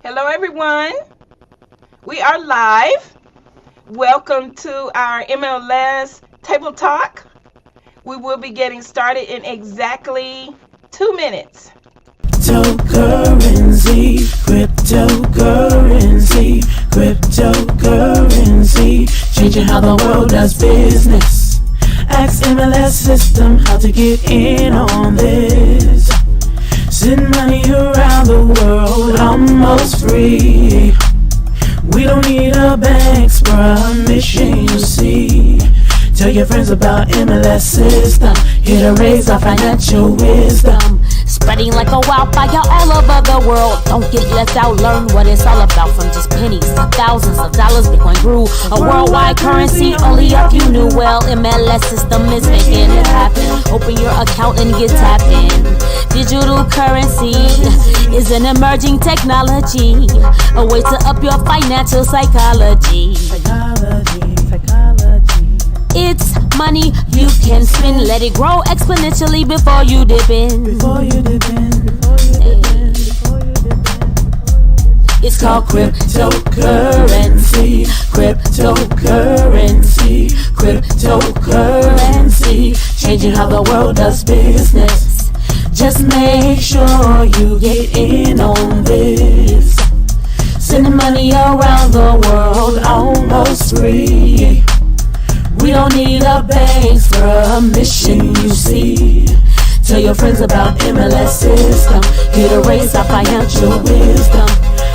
Hello, everyone. We are live. Welcome to our MLS Table Talk. We will be getting started in exactly 2 minutes. Cryptocurrency, changing how the world does business. Ask MLS system how to get in on this. Send money around the world almost free. We don't need a bank's permission, you see. Tell your friends about MLS system, here to raise our financial wisdom. Spreading like a wildfire all over the world. Don't get left out, learn what it's all about. From just pennies to thousands of dollars, Bitcoin grew a worldwide currency. Only a few knew well. MLS system is making it happen. Open your account and get tapped in. Digital currency is an emerging technology, a way to up your financial psychology. It's money you can spend. Let it grow exponentially before you dip in. It's called cryptocurrency. Cryptocurrency, changing how the world does business. Just make sure you get in on this. Sending money around the world almost free. We don't need a bank's permission, you see. Tell your friends about MLS system, here to raise our financial wisdom.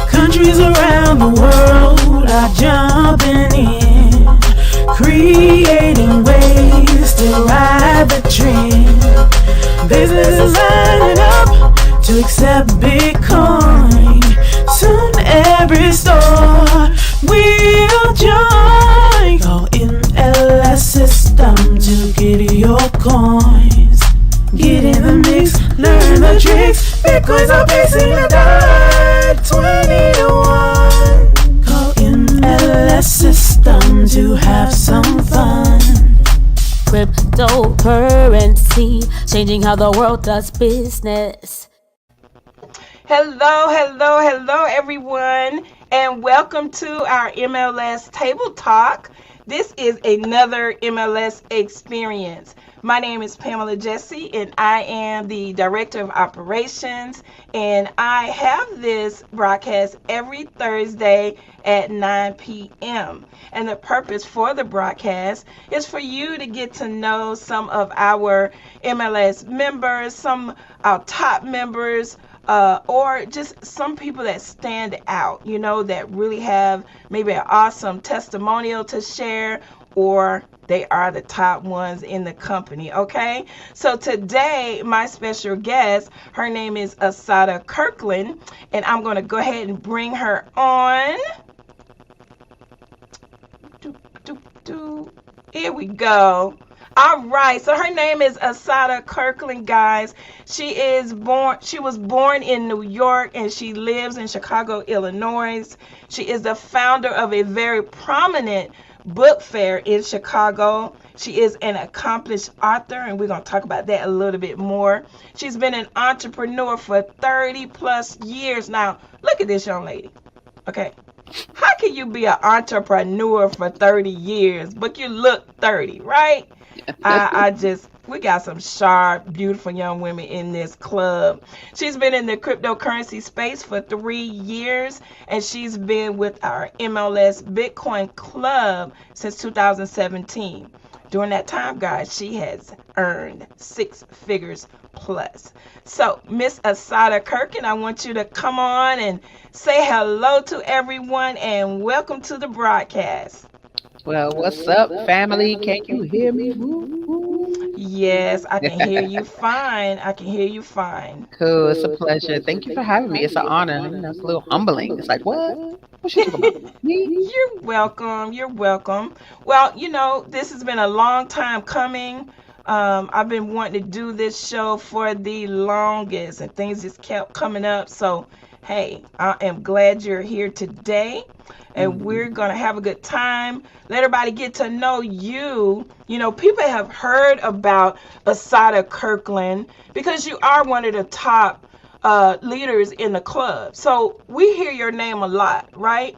Countries around the world are jumping in, creating ways to ride the trend. Businesses lining up to accept Bitcoin. Soon every store will join. Call MLS system to get your coins. Get in the mix, learn the tricks. Bitcoins are facing a $20 to 1. Call MLS system to have some fun. Cryptocurrency, changing how the world does business. Hello, everyone, and welcome to our MLS Table Talk. This is another MLS experience. My name is Pamela Jessie, and I am the Director of Operations, and I have this broadcast every Thursday at 9 p.m. And the purpose for the broadcast is for you to get to know some of our MLS members, some of our top members, or just some people that stand out, that really have maybe an awesome testimonial to share, or they are the top ones in the company, okay? So today, my special guest, her name is Asadah Kirkland, and I'm going to go ahead and bring her on. Here we go. All right, so her name is Asadah Kirkland, guys. She was born in New York, and she lives in Chicago, Illinois. She is the founder of a very prominent book fair in Chicago. She is an accomplished author, and we're going to talk about that a little bit more. She's been an entrepreneur for 30 plus years now. Look at this young lady. Okay. How can you be an entrepreneur for 30 years, but you look 30, right? We got some sharp, beautiful young women in this club. She's been in the cryptocurrency space for 3 years, and she's been with our MLS Bitcoin Club since 2017. During that time, guys, she has earned 6 figures plus. So, Miss Asadah Kirkland, I want you to come on and say hello to everyone and welcome to the broadcast. Well, what's up, family? Can you hear me? Woo, woo. Yes, I can hear you fine. Cool. It's a pleasure. Thank you for having me. It's an honor. It's a little humbling. It's like, what? What you talking about? Me? You're welcome. Well, this has been a long time coming. I've been wanting to do this show for the longest, and things just kept coming up. So, hey, I am glad you're here today. And we're going to have a good time. Let everybody get to know you. People have heard about Asadah Kirkland because you are one of the top leaders in the club. So we hear your name a lot, right?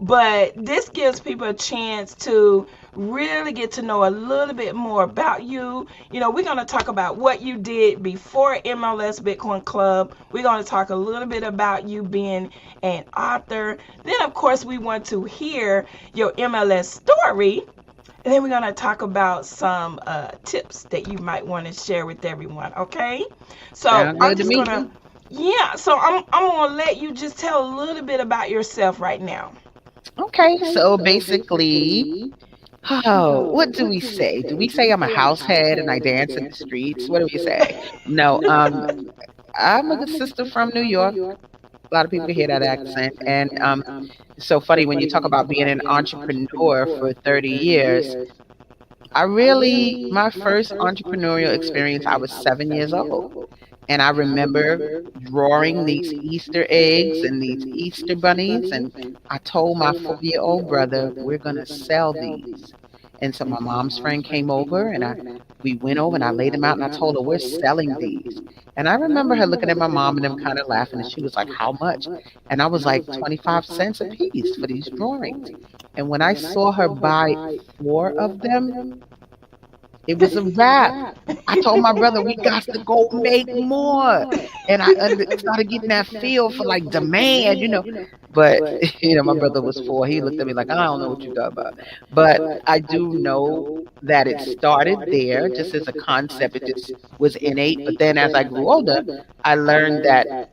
But this gives people a chance to really get to know a little bit more about you. We're going to talk about what you did before MLS Bitcoin Club. We're going to talk a little bit about you being an author. Then, of course, we want to hear your MLS story. And then we're going to talk about some tips that you might want to share with everyone, okay? So I'm just going to, so I'm going to let you just tell a little bit about yourself right now. Okay, so basically, what do we say? Do we say I'm a househead and I dance in the streets? What do we say? No, I'm a good sister from New York. A lot of people hear that accent. And it's so funny when you talk about being an entrepreneur for 30 years. My first entrepreneurial experience, I was 7 years old. And I remember drawing these Easter eggs and these Easter bunnies. And I told my 4-year-old brother, we're going to sell these. And so my mom's friend came over and we went over and I laid them out and I told her, we're selling these. And I remember her looking at my mom and them kind of laughing. And she was like, how much? And I was like, 25 cents a piece for these drawings. And when I saw her buy 4 of them, it was a wrap. I told my brother, we got to go make more. And I started getting that feel for like demand, But, my brother was 4. He looked at me like, I don't know what you're talking about. But I do know that it started there just as a concept. It just was innate. But then as I grew older, I learned that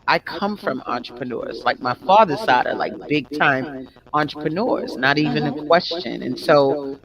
I come from entrepreneurs. Like my father's side are like big time entrepreneurs, not even a question. And so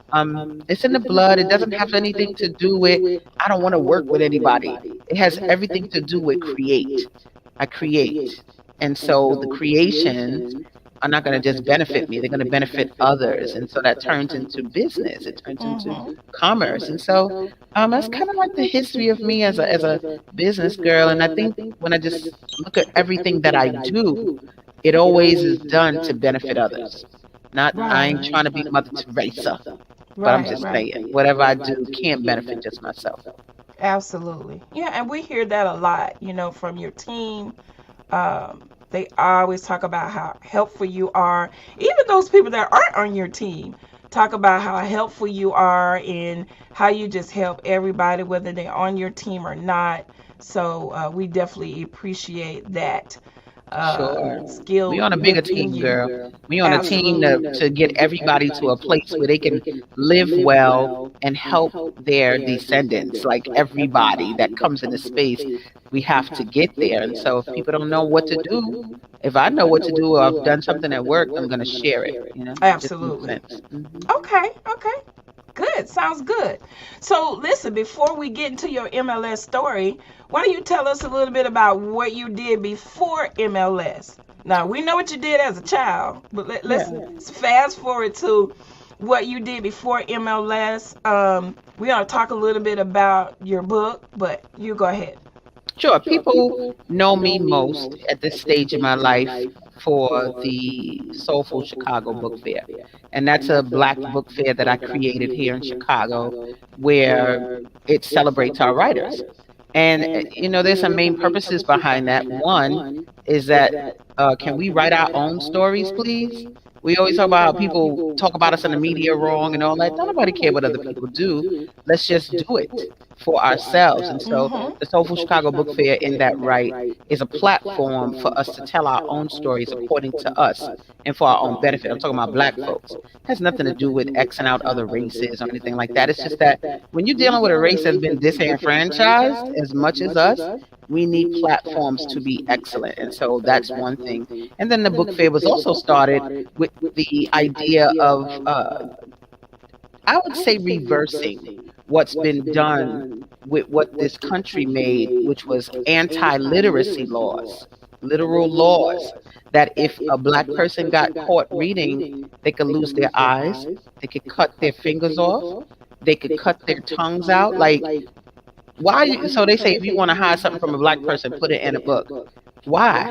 it's in the blood. It doesn't have anything to do with, I don't want to work with anybody. It has everything to do with create. I create. And so the creations are not going to just benefit me. They're going to benefit others. And so that turns into business. It turns into commerce. And so that's kind of like the history of me as a business girl. And I think when I just look at everything that I do, it always is done to benefit others. I ain't trying to be Mother Teresa, but I'm just saying, whatever I do can't benefit just myself. Absolutely. Yeah, and we hear that a lot, from your team. They always talk about how helpful you are. Even those people that aren't on your team talk about how helpful you are and how you just help everybody, whether they're on your team or not. So we definitely appreciate that. Skill. We on a bigger team, girl. We on a team to get everybody to a place where they can live well and help their descendants. Like everybody that comes into space, we have to get there. And so if people don't know what to do, if I know what to do or I've done something at work, I'm going to share it. Absolutely. Okay. Good. Sounds good. So listen, before we get into your MLS story, why don't you tell us a little bit about what you did before MLS? Now, we know what you did as a child, but let's fast forward to what you did before MLS. We're going to talk a little bit about your book, but you go ahead. Sure. People know me most at this stage in my life for the Soulful Chicago Book Fair. And that's a Black book fair that I created here in Chicago where it celebrates our writers. And, there's some main purposes behind that. One is that can we write our own stories, please? We always talk about how people talk about us in the media wrong and all that. Don't nobody care what other people do. Let's just do it for ourselves. And so the Soulful Chicago Book Fair in that right is a platform for us to tell our own stories according to us and for our own benefit. I'm talking about Black folks. It has nothing to do with Xing out other races or anything like that. It's just that when you're dealing with a race that's been disenfranchised as much as us, we need platforms to be excellent. And so that's one thing. And then the book fair was also started with the idea of, I would say, reversing what's been done with what this country made, which was anti-literacy laws, literal laws, that if a Black person got caught reading, they could lose their eyes, they could cut their fingers off, they could cut their tongues out. Like, why? So they say if you want to hide something from a Black person, put it in a book. Why?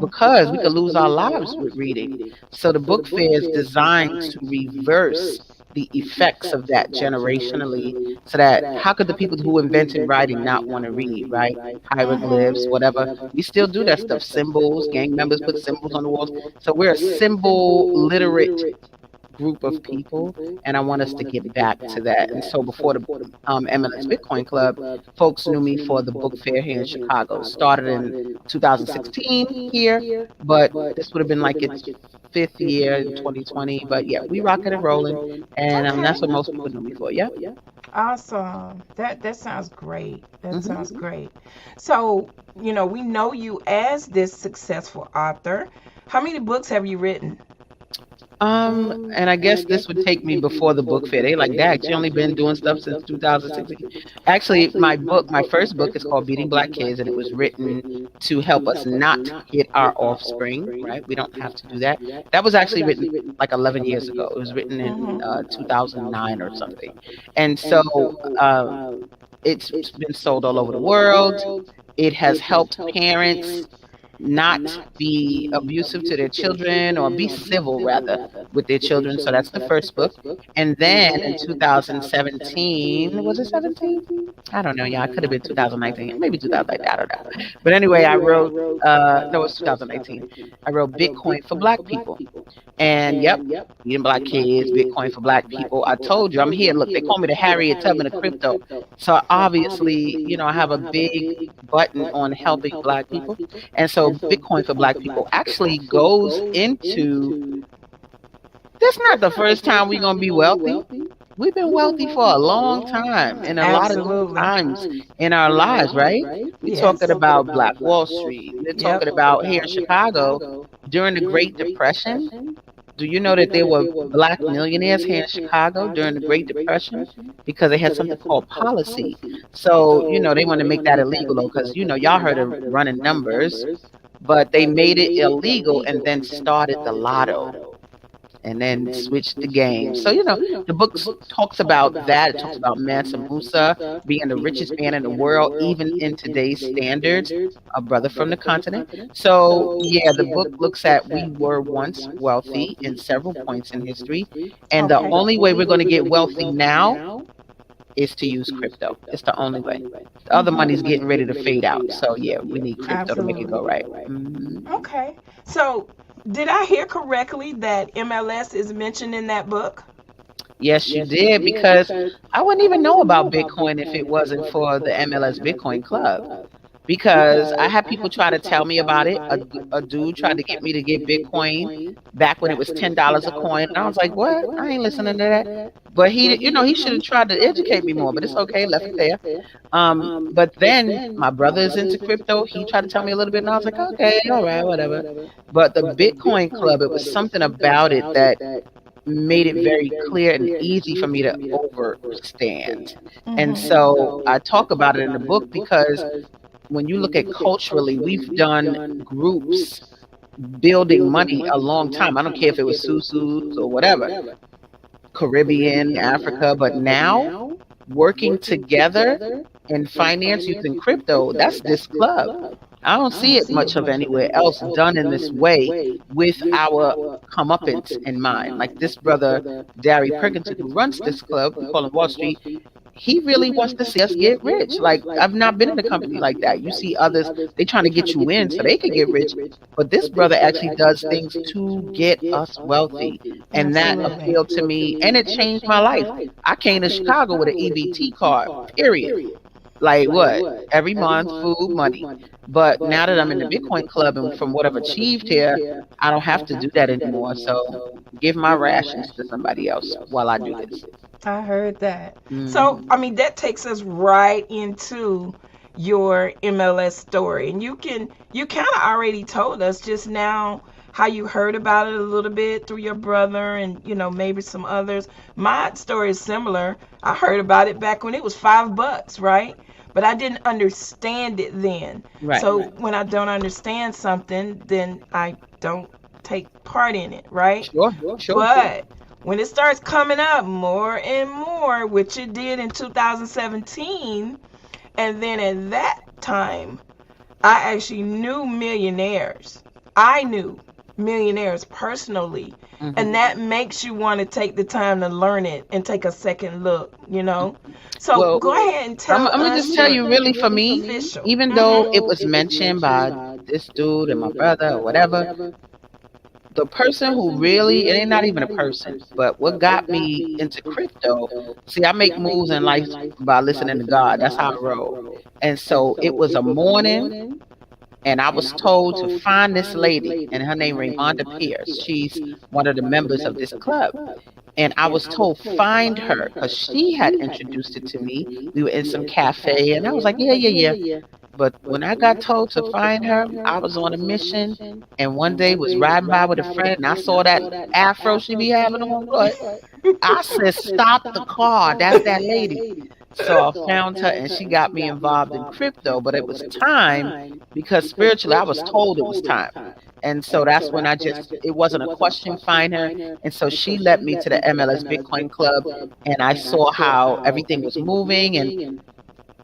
Because we could lose our lives with reading. So the book fair is designed to reverse the effects of that generationally, so that how could the people who invented writing not want to read, right? Hieroglyphs, whatever. We still do that stuff. Symbols, gang members put symbols on the walls. So we're a symbol literate group of people, and I want us to get back to that. And so before the MLS Bitcoin Club, folks knew me for the book fair here in Chicago. Started in 2016 here, but this would have been like its fifth year in 2020. But yeah, we rocking and rolling, and that's what most people know me for. Yeah. Awesome. That sounds great. That sounds great. So, we know you as this successful author. How many books have you written? And I guess this would take me before the book fair. They like, Dad, you only been doing stuff since 2016. Actually, my first book is called Beating Black Kids, and it was written to help us not hit our offspring, right? We don't have to do that. That was actually written like 11 years ago. It was written in 2009 or something. And so it's been sold all over the world. It has helped parents not be abusive to their children, or be civil rather with their children. So that's the first book. And then in 2017, was it 17? I don't know. Yeah, it could have been 2019, maybe 2019. I don't know. But anyway, I wrote, no, it was 2019. I wrote Bitcoin for Black People. And yep, beating black kids, Bitcoin for Black people. I told you, I'm here. Look, they call me the Harriet Tubman of crypto. So obviously, I have a big button on helping Black people. And so Bitcoin for Black people actually goes into, that's not the first time we're going to be wealthy. We've been wealthy for a long time, and a lot of times in our lives, right? We're talking about Black Wall Street. We're talking about here in Chicago during the Great Depression. Do you know that there were Black millionaires here in Chicago during the Great Depression? Because they had something called policy. So, they want to make that illegal, though, because, y'all heard of running numbers, but they made it illegal and then started the lotto and then switched the game. So, the book talks about that. It talks about Mansa Musa being the richest man in the world, even in today's standards, a brother from the continent. So, yeah, the book looks at we were once wealthy in several points in history, and the only way we're going to get wealthy now is to use crypto. It's the only way. The other money's getting ready to fade out. So, yeah, we need crypto to make it go right. Okay. So, did I hear correctly that MLS is mentioned in that book? Yes, you did, because I wouldn't even know about Bitcoin if it wasn't for the MLS Bitcoin Club. Because I had people try to tell me about it. A dude tried to get me to get Bitcoin back when it was $10 a coin. And I was like, what? I ain't listening to that. But he should have tried to educate me more, but it's okay, left it there. But then my brother is into crypto. He tried to tell me a little bit, and I was like, okay, all right, whatever. But the Bitcoin Club, it was something about it that made it very clear and easy for me to understand. And so I talk about it in the book because when you look at culturally, we've done groups building money a long time. I don't care if it was Susus or whatever, Caribbean, Africa, but now working together in finance using crypto, that's this club. I don't see it much of anywhere else done in this way with our comeuppance in mind. Like this brother, Derry Perkins, who runs this club, we call him Wall Street, he really wants to see us get rich. Like, I've not been in a company like that. You see others, they trying to get you in so they can get rich. But this brother actually does things to get us wealthy. And that appealed to me, and it changed my life. I came to Chicago with an EBT card, period. Like what? Every month, food, money. But now that I'm in the Bitcoin Club and from what I've achieved here, I don't have to do that anymore. So give my rations to somebody else while I do this. I heard that. So, that takes us right into your MLS story. And you kind of already told us just now how you heard about it a little bit through your brother and, maybe some others. My story is similar. I heard about it back when it was $5, right? But I didn't understand it then. Right. So when I don't understand something, then I don't take part in it, right? Sure. But when it starts coming up more and more, which it did in 2017, and then at that time, I actually knew millionaires. I knew millionaires personally And that makes you want to take the time to learn it and take a second look, you know. So Well, go ahead and tell I'm gonna us just tell your you, really, for me, official. even though it was mentioned by this dude and my brother or whatever, the person who really, it ain't not even a person, but what got me into crypto, see, I make moves in life by listening to God. That's how I roll. And so it was a morning, and I was told to find this lady, and her name Raymonda Pierce. She's one of the members of this club. And I was told, find her, because she had introduced it to me. We were in some cafe, and I was like, yeah. But when I got told to find her, I was on a mission, and one day was riding by with a friend, and I saw that afro she be having on. But I said, stop the car. That's that lady. So I found her, and she got me involved in crypto. But it was time, because spiritually I was told it was time. And so that's when it wasn't a question, find her. And so she led me to the MLS Bitcoin Club, and I saw how everything was moving. And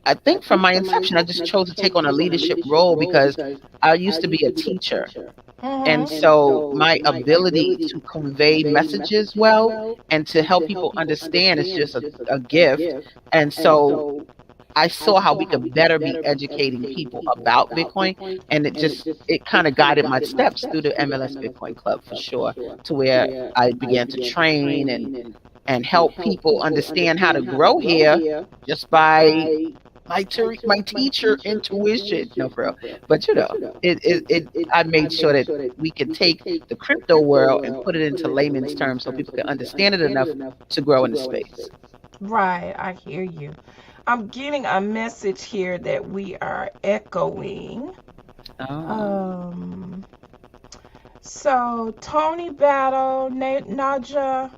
I think from my inception, I just chose to take on a leadership role because I used to be a teacher. And so my ability to convey messages well and to help people understand is just a gift. And so I saw how we could better be educating people about Bitcoin, and it kind of guided my steps through the MLS Bitcoin Club, for sure, to where I began to train and help people understand how to grow here just by my teacher intuition. No, for real. But I made sure that we could take the crypto world and put it into layman's terms so people can understand it enough to grow in the space. Right, I hear you. I'm getting a message here that we are echoing. So Tony Battle, Naja,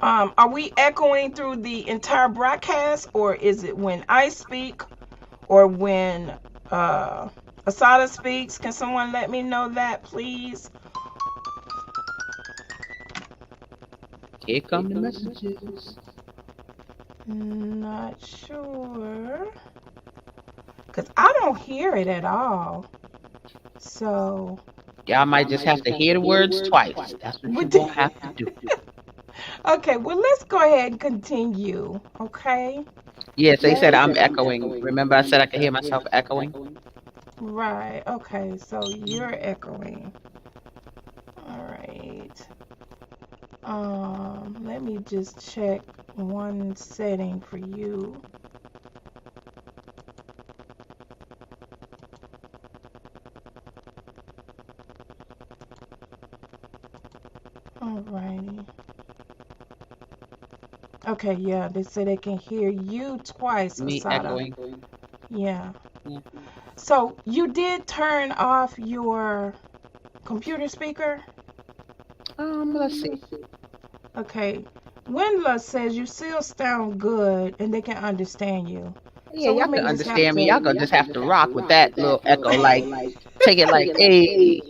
are we echoing through the entire broadcast, or is it when I speak, or when Asadah speaks? Can someone let me know that, please? Here come the messages. Not sure, because I don't hear it at all. So y'all might just have to hear the words twice. That's what you're going to have to do. Okay, well, let's go ahead and continue, okay? Yes, they said I'm echoing. Remember I said I could hear myself echoing? Right, okay, so you're echoing. All right. Let me just check one setting for you. Alrighty. Okay, yeah, they say they can hear you twice, Me Asadah. echoing. Yeah. So you did turn off your computer speaker? Let's see. Okay. Wendla says you still sound good and they can understand you. Yeah, So y'all can understand me. Y'all gonna just have to rock with that little echo, like take it like, hey.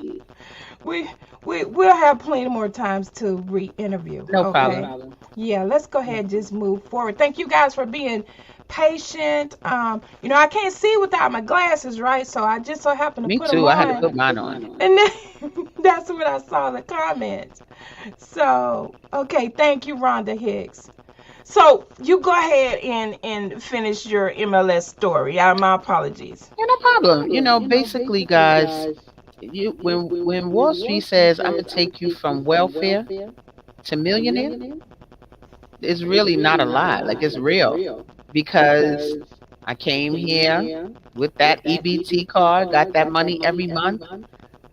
We'll have plenty more times to re-interview. No problem. Yeah, let's go ahead and just move forward. Thank you guys for being patient. I can't see without my glasses, right? So I just so happened to Me put too. them on. I had to put mine on. And then that's what I saw in the comments. So, okay, thank you, Rhonda Hicks. So you go ahead and finish your MLS story. My apologies. Yeah, no problem. Basically, guys, when Wall Street says I'm gonna take you from welfare to millionaire, it's really not a lie. Like, it's real, because I came here with that EBT card, got that money every month,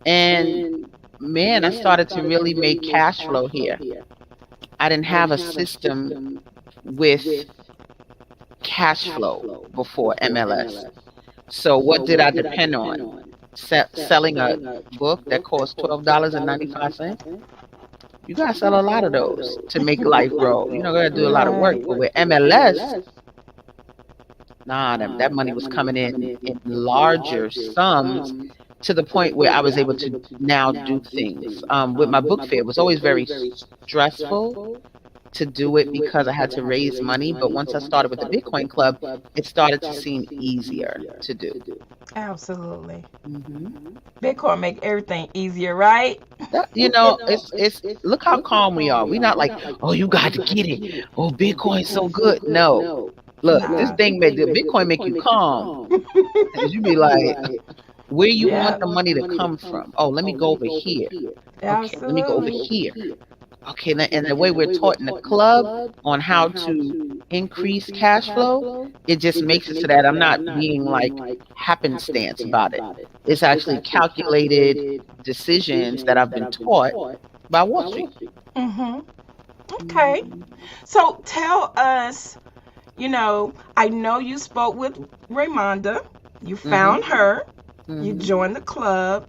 and man, I started to really make cash flow here. I didn't have a system with cash flow before MLS. So what did I depend on? Selling a book that costs $12.95. You gotta sell a lot of those to make life grow. You gotta do a lot of work. But with MLS, that money was coming in larger sums, to the point where I was able to now do things. With my book fair, it was always very stressful to do it because I had to raise money. But once I started with the Bitcoin Club, it started to seem easier to do. Absolutely. Hmm. Bitcoin make everything easier, right? It's look how calm we are. We're not like, oh, you got to get it. Oh, Bitcoin's so good. No, look, this Nah. thing made the Bitcoin make you calm. And you be like, where you want Yeah. the money to come from? Oh, let me go over here. Okay, let me go over Absolutely. here. Okay, and the way we're taught in the club on how to increase cash flow, it just makes it so that I'm not being like happenstance about it. It's actually calculated decisions that I've been taught by Wall Street. Mhm. Okay. Mhm. So tell us, I know you spoke with Raymonda. You Mhm. found her. You Mhm. joined the club.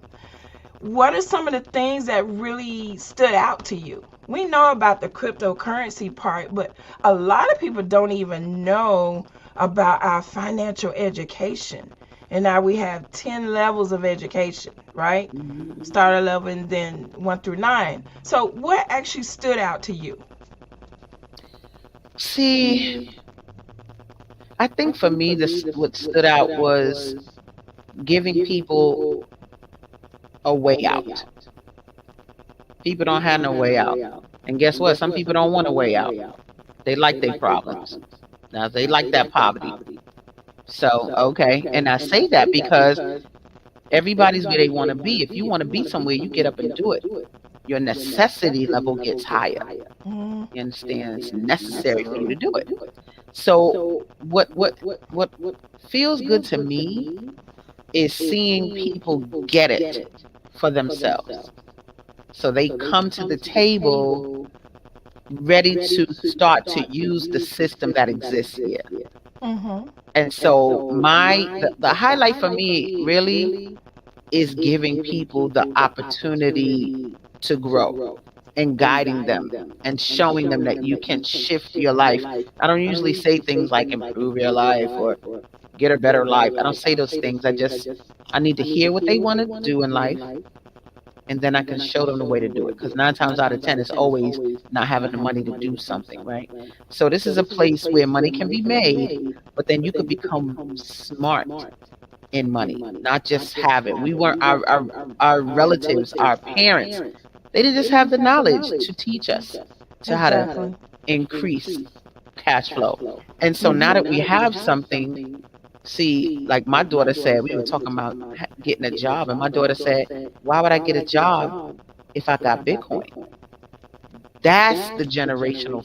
What are some of the things that really stood out to you? We know about the cryptocurrency part, but a lot of people don't even know about our financial education. And now we have 10 levels of education, right? Mhm. Starter level and then 1 through 9. So, what actually stood out to you? See, I think for me, this what stood out was giving people a way out. People don't have no way out. And guess what? Some people don't want a way out. They like their problems. Now they like that poverty. So, okay. And I say that because everybody's where they want to be. If you want to be somewhere, you get up and do it. Your necessity level gets higher. Mm, You understand? It's necessary for you to do it. So what feels good to me is seeing people get it for themselves. So they come to the table ready to start to use the system that exists here. mm-hmm. And so the highlight for me really is giving people the opportunity to grow and guiding them and showing them that you can shift your life. I don't usually say things like improve your life or get a better life. I don't say those things. I need to hear what they want to do in life, and then I can show them the way to do it. Because 9 times out of 10, it's always not having the money to do something, right? So this is a place where money can be made, but then you could become smart in money, not just have it. We weren't our relatives, our parents. They didn't just have the knowledge to teach us to how to Exactly. increase cash flow. And so now Mm-hmm. that we have something, see, like my daughter said, we were talking about getting a job, and my daughter said, "Why would I get a job if I got Bitcoin?" That's the generational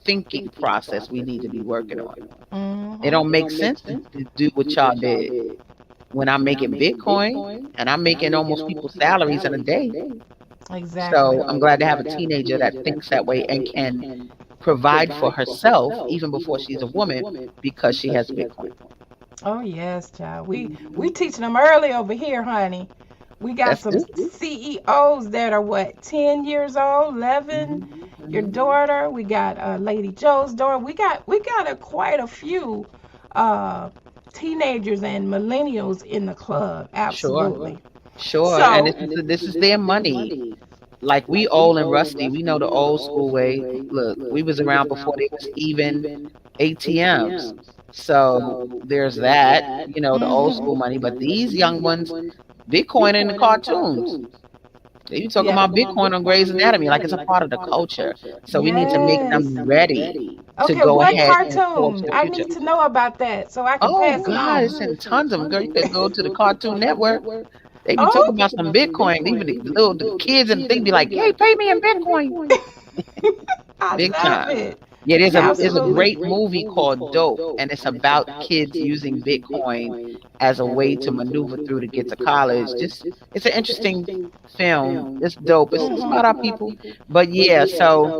thinking process we need to be working on. It Mm-hmm. don't make sense to do what y'all did when I'm making Bitcoin and I'm making almost people's salaries in a day. Exactly. So I'm glad to have a teenager that thinks that way and can provide for herself even before she's a woman because she has Bitcoin. Oh yes, child. We teaching them early over here, honey. We got That's some good. CEOs that are what 10 years old, 11. Hmm. Your Hmm. daughter. We got Lady Joe's daughter. We got quite a few uh, teenagers and millennials in the club. Sure, Absolutely. sure. And So this is their money. Like we old and rusty, we know the old school way. Look, we was around before there was even ATMs. So there's that, the old mhm. school money. But these young ones, Bitcoin in the cartoons. They be talking Yeah. about Bitcoin on Grey's Anatomy like it's a part of the culture. So we need to make Yes. them ready to Okay, go what ahead and forge cartoon? the I future. need to know about that so I can Oh pass it God, on. it's in tons of them. Girl, you could go to the Cartoon Network. They be Oh, talking about some Bitcoin. Even the kids and the thing be like, "Hey, pay me in Bitcoin." I Big love time. it. Yeah, there's a Absolutely. great movie called Dope, and it's about kids using Bitcoin as a way to maneuver through to get to college. Just it's an interesting film. It's dope. It's Mhm. about our people. But yeah, so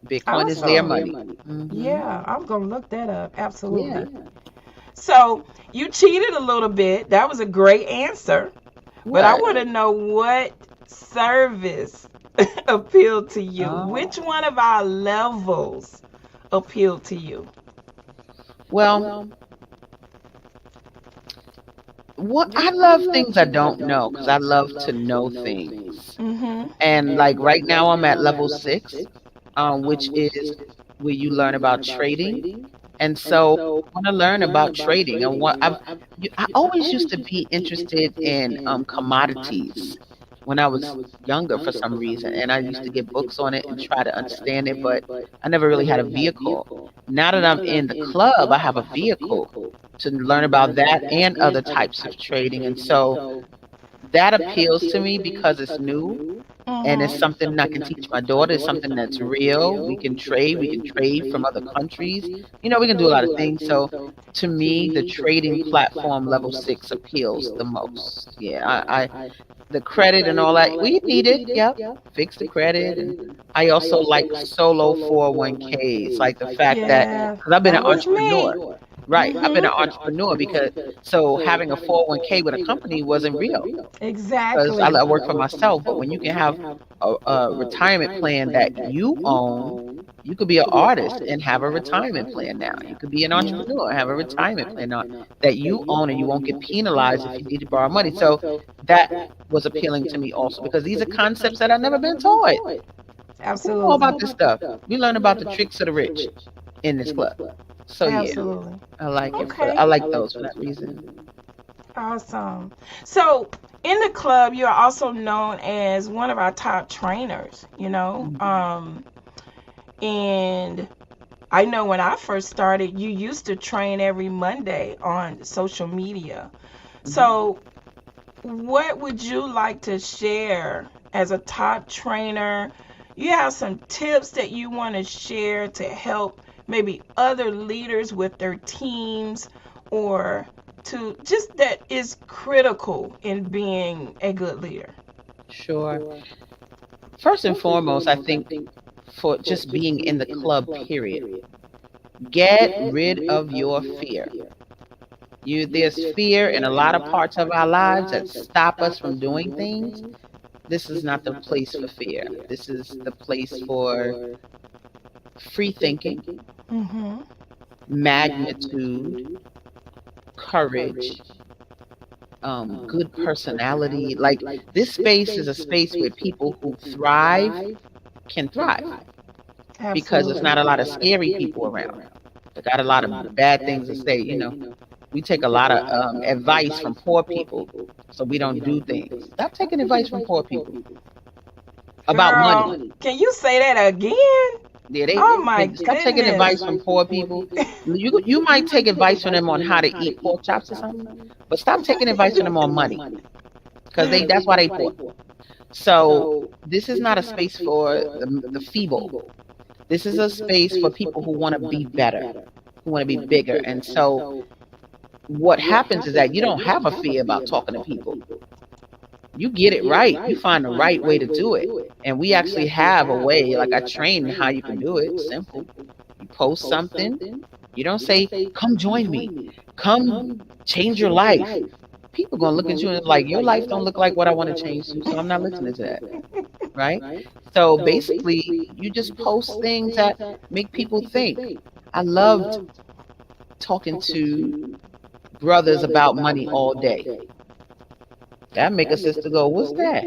Bitcoin is their Awesome. money. Hmm. Yeah, I'm gonna look that up. Yeah. Absolutely. So you cheated a little bit. That was a great answer. But I What? want to know what service appealed to you. Oh. Which one of our levels appealed to you? Well, what I love things I don't know because I love to know things. Mm-hmm. And like right now, I'm at level 6, which is where you learn about trading. And so I want to learn about trading. And I always used to be interested in commodities when I was younger for some reason, and I used to get books on it and try to understand it, but I never really had a vehicle. Now that I'm in the club, I have a vehicle to learn about that and other types of trading, and so that appeals to me because it's new and it's Mm-hmm. something I can teach my daughter. It's something that's real. We can trade. We can trade from other countries. We can do a lot of things. So to me, the trading platform level 6 appeals the most. Yeah, the credit and all that, we need it. Yep, fix the credit. And I also like solo 401ks, like the fact that, Yeah, because I've been an that was entrepreneur. me. Right. I've been an Mm-hmm. entrepreneur because so having a 401k with a company wasn't real because I Exactly. work for myself. But when you can have a retirement plan that you own, you could be an artist and have a retirement plan now. You could be an Yeah. entrepreneur and have a retirement plan now that you own, and you won't get penalized if you need to borrow money. So that was appealing to me also because these are concepts that I've never been taught. Who know Absolutely. about this stuff? We learn about the tricks of the rich in this club. So yeah, Absolutely. I like it. Okay. I like those for that reason. Awesome. So, in the club, you're also known as one of our top trainers, and I know when I first started, you used to train every Monday on social media. So, what would you like to share as a top trainer? You have some tips that you want to share to help maybe other leaders with their teams, or to just that is critical in being a good leader. Sure. First and foremost, I think for just being in the club, period, get rid of your fear. There's fear in a lot of parts of our lives that stop us from doing things. This is not the place for fear. This is the place for free thinking, Mhm. magnitude, courage, good personality. Like this space is a space where people who thrive can thrive because it's Absolutely. not a lot of scary people around. They got a lot of bad things to say. We take a lot of advice from poor people, so we don't do things. Stop taking advice from poor people about money. Girl, can you say that again? Yeah, Oh my stop taking advice goodness. from poor people. You might take advice from them on how to eat pork chops or something, but stop taking advice from them on money because that's why they poor. So this is not a space for the feeble. This is a space for people who want to be better, who want to be bigger. And so what happens is that you don't have a fear about talking to people. You get it right. You find the right way to do it. And we actually have a way, like I train how you can do it. Simple. You post something. You don't say, come join me. Come change your life. People gonna look at you and like, your life don't look like what I want to change to, so I'm not listening to that. Right? So basically, you just post things that make people think. I loved talking to brothers about money all day. That make a sister go, what's that?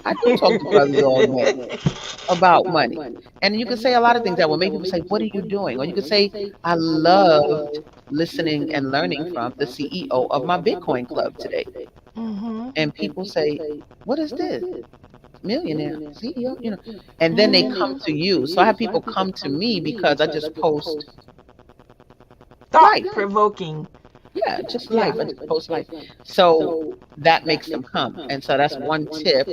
I do talk to brothers all day about money. And you can say a lot of things that will make people say, what are you doing? Or you can say, I loved listening and learning from the CEO of my Bitcoin club today. Mhm. And people say, what is this? Millionaire, CEO, And then they come to you. So I have people come to me because I just post Thought life. provoking. Yeah, just life. I just post life. So that makes them come. And so that's one tip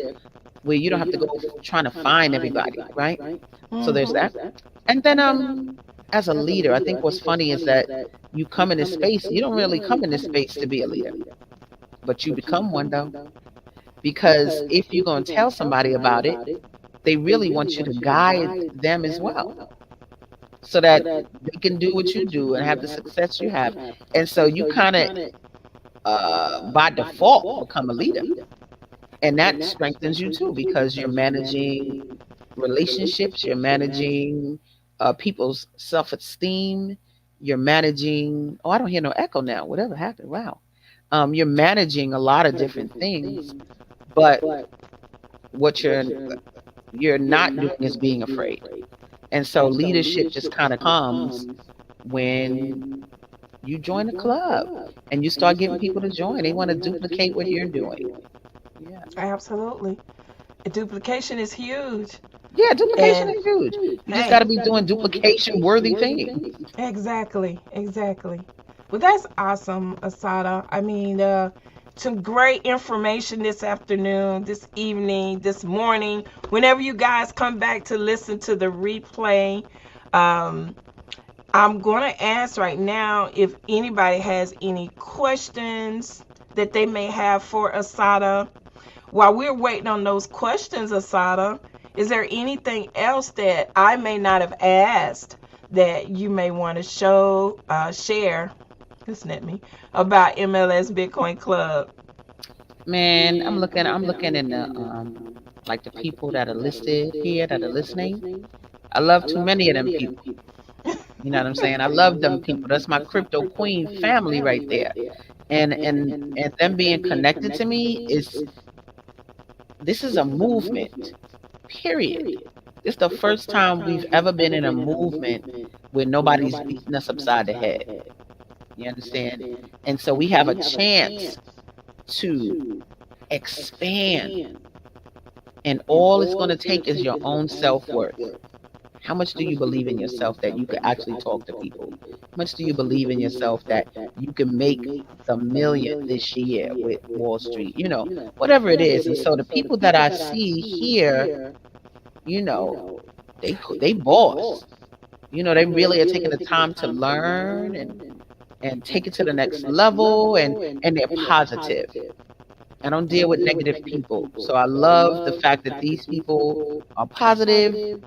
where you don't have to go trying to find everybody, right? So there's that. And then as a leader, I think what's funny is that you come in this space, you don't really come in this space to be a leader, but you become one though. Because if you're going to tell somebody about it, they really want you to guide them as well so that they can do what you do and have the success you have. And so you kind of, by default, become a leader. And that strengthens you too because you're managing relationships, you're managing people's self-esteem, you're managing, oh, I don't hear no echo now. Whatever happened? Wow. You're managing a lot of different things, but what you're not doing is being afraid. And so leadership just kind of comes when you join a club and you start getting people to join. They want to duplicate what you're doing. Yeah. Absolutely. Duplication is huge. Yeah, duplication And is huge. You just hey, got to be doing duplication worthy things. exactly, exactly. Well, that's awesome, Asada. I mean, some great information this afternoon, this evening, this morning. Whenever you guys come back to listen to the replay, um, I'm going to ask right now if anybody has any questions that they may have for Asada. While we're waiting on those questions, Asada, is there anything else that I may not have asked that you may want to share, listen at me, about MLS Bitcoin Club? Man, I'm looking in the like the people that are listed here that are listening. I love too many of them people. You know what I'm saying? I love them people. That's my crypto queen family right there. And them being connected to me is this is a movement. Period. It's the first time we've ever been in a movement where nobody's beating us upside the head. You understand? And so we have a chance to expand. And all it's going to take is your own self-worth. How much do you believe in yourself that you could actually talk to people? How much do you believe in yourself that you can make the million this year with Wall Street? You know, whatever it is. And so the people that I see here, you know, they boss. You know, they really are taking the time to learn and take it to the next level, and they're positive. I don't deal with negative people. So I love the fact that these people are positive.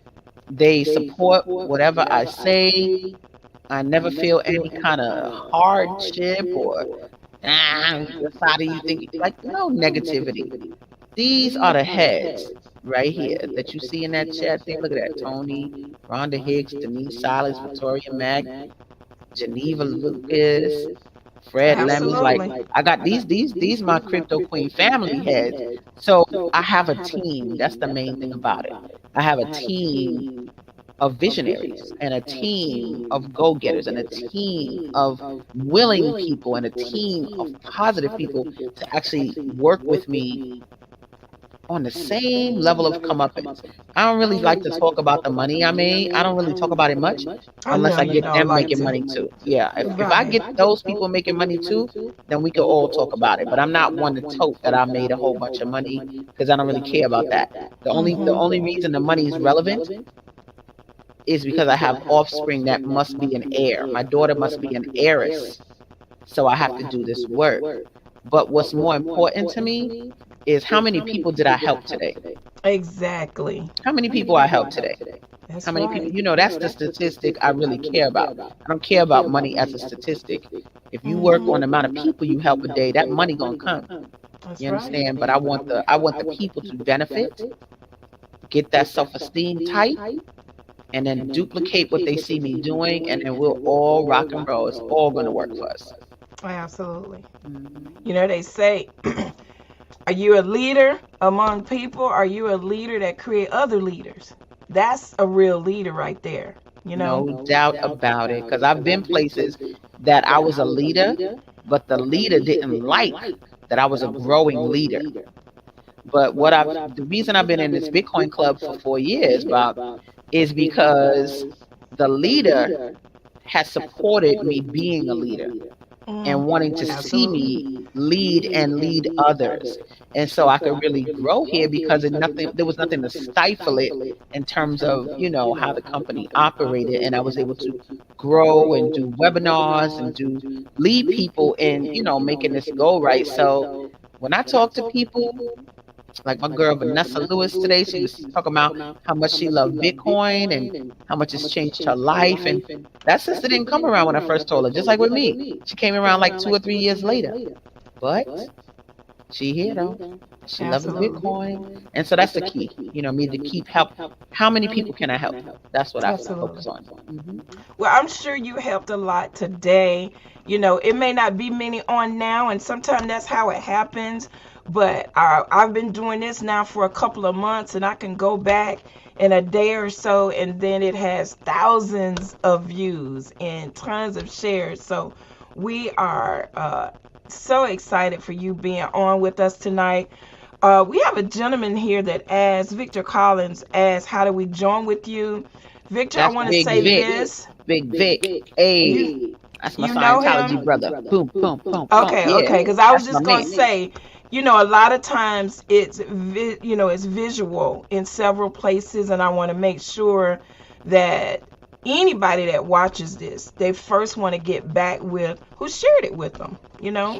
They support whatever I say. I never feel any kind of hardship or how do you think, like, no negativity. These are the heads right here that you see in that chat thing. Look at that. Tony, Rhonda Hicks, Denise Silas, Victoria Mack, Geneva Lucas, Fred Lemons. Like, Absolutely. I got these my crypto queen family heads. So I have a team. That's the main thing about it. I have a team of visionaries and a team of go-getters and a team of willing people and a team of positive people to actually work with me on the same level of comeuppance. I don't really like to talk about the money I made. I don't really talk about it much I unless know I you get don't them like making to. money too. Yeah, if I Right. get those people making money too, then we could all talk about it. But I'm not one to tote that I made a whole bunch of money because I don't really care about that. The only reason the money is relevant is because I have offspring that must be an heir. My daughter must be an heiress. So I have to do this work. But what's more important to me is how many people did I help today? Exactly. How many people I helped today? That's How many people? right. You know, that's the statistic I really care about. I don't care about money as a statistic. If you work on the amount of people you help a day, that money gonna come. That's You right. understand? But I want the people to benefit, get that self-esteem tight, and then duplicate what they see me doing, and then we'll all rock and roll. It's all gonna work for us. Absolutely. Mhm. You know, they say, are you a leader among people? Are you a leader that create other leaders? That's a real leader right there. You know? No doubt about it. Because I've been places that I was a leader, but the leader didn't like that I was a growing leader. But the reason I've been in this Bitcoin club for 4 years, Bob, is because the leader has supported me being a leader and wanting to see Absolutely. me lead and lead others. And so I could really grow here because there was nothing to stifle it in terms of, how the company operated. And I was able to grow and do webinars and lead people in, making this go right. So when I talk to people, like my girl Vanessa Lewis today, she was talking about how much she loved Bitcoin and how much it's changed her life. And that sister didn't come around when I first told her, just like with me. She came around like 2 or 3 years later. But she here though. She loves Absolutely. Bitcoin. And so that's the key, me to keep help. How many people can I help? That's what I Absolutely. focus on. Mhm. Well, I'm sure you helped a lot today. You know, it may not be many on now, and sometimes that's how it happens. But I've been doing this now for a couple of months, and I can go back in a day or so, and then it has thousands of views and tons of shares. So we are so excited for you being on with us tonight. We have a gentleman here that asked, Victor Collins asked, how do we join with you? Victor, That's I want to Big say Vic. this. Big Vic. Hey. That's my You know Scientology him? brother. Boom, boom, boom, boom. Okay, Yeah. okay, because I was That's just my going to man. say, a lot of times it's visual in several places, and I want to make sure that anybody that watches this, they first want to get back with who shared it with them. Sure.